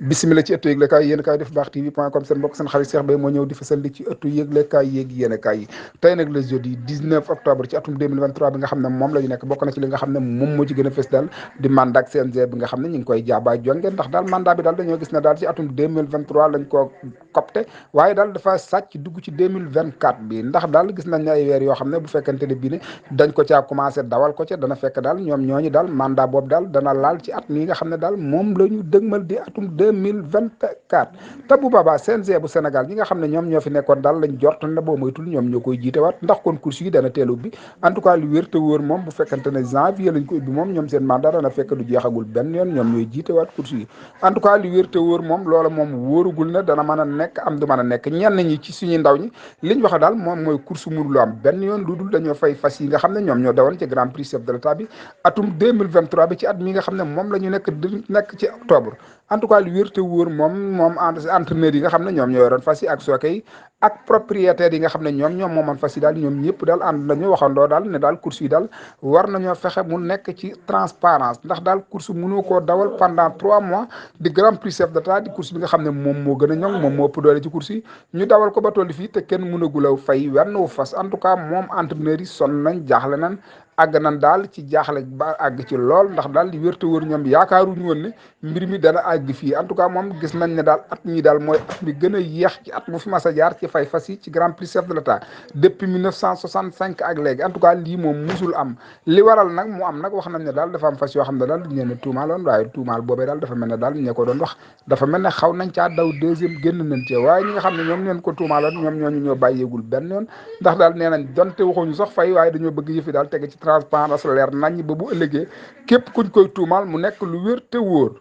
bisimila ci ëttu yëglekaay yéen kaay def baax tv.com seen mbokk seen xarit Cheikh Beye moo ñëw di fasal li ci ëttu yëglekaay yéeg yéenekaay yi tey nag le jeudi 19 octobre ci atum 2023 bi nga xam ne moom la ñu nekk bokk na ci li nga xam ne moom moo ci gën a fës daal di mandat CNG bi nga xam ne ñu ngi koy jaabaay jonge ndax daal mandat bi daal dañoo gis ne daal ci atum 2023 lañ ko copte waaye daal dafa sàcc dugg ci 2024 bi ndax daal gis nañ ne ay weer yoo xam ne bu fekkante ne bii ne dañ ko caa commencé dawal ko ca dana fekk daal ñoom ñooñu daal mandat boobu daal dana laal ci at mi nga xam ne daal moom la ñu dëgmal di atum 2024 te bu boobaa CNG bu Sénégal ñi nga xam ne ñoom ñoo fi nekkoon daal lañ jort ne boo moytul ñoom ñoo koy jiite waat ndax kon course yi dana teel ubbi en tout cas lu wér te wóor moom bu fekkante ne janvier lañ ko ubbi moom ñoom seen mandat dana fekk du jeexagul benn yoon ñoom ñooy jiite waat course yi en tout cas lu wér te wóor moom loola moom wóorugul ne dana mën a nekk am du mën a nekk ñenn ñi ci suñuy ndaw ñi liñ wax daal moom mooy course mënulu am benn yoon lu dul dañoo fay fas yi nga xam ne ñoom ñoo dawoon ci grand prix chef de l'état bi atum 2023 bi ci at mi nga xam ne moom la ñu nekk ci octobre en tout cas lu wér te wóor moom entraîneur yi nga xam ne ñoom ñoo yoroon fas yi ak sooke yi ak propriétaires yi nga xam ne ñoom moomoon fas yi daal ñoom ñëpp daal ànd nañu waxandoo daal ne daal course yi daal war nañoo fexe mu nekk ci transparence ndax daal course mënoo koo dawal pendant 3 mois di grand prix chef d'état di course bi nga xam ne moom moo gën a ñoŋ moom moo ëpp doole ci course yi ñu dawal ko ba tolli fii te kenn mënagul a fay wenn wu fas en tout cas moom entraîneur yi sonn nañ jaaxle nañ àgg nañ daal ci jaaxle ba àgg ci lool ndax daal li wér te wóor ñoom yaakaaruñu woon ne mbir mi dana àgg fii en tout cas moom gis nañ ne daal at mi daal mooy at mi gën a yéex ci at mu fi mas a jaar ci fay fas yi ci grand prix chef de l'état depuis 1965 ak léegi en tout cas lii moom musul am li waral nag mu am nag wax nañ ne daal dafa am fas yoo xam ne daal dañ leen a tuumaaloon waaye tuumaal boobee daal dafa mel ne daal ñu ko doon wax dafa mel ne xaw nañ caa daw deuxième génn nañ ci waaye ñi nga xam ne ñoom leen ko tuumaaloon ñoom ñooñu ñoo bàyyeegul benn yoon ndax daal nee nañ donte waxuñu sax fay waaye dañoo bëgg yëfi daal tege ci transparence leer nañ ba bu ëllëgee képp kuñ koy tuumaal mu nekk lu wér te wóor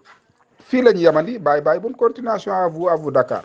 fii la ñu yemandi bye bye bonne continuation à vous Dakar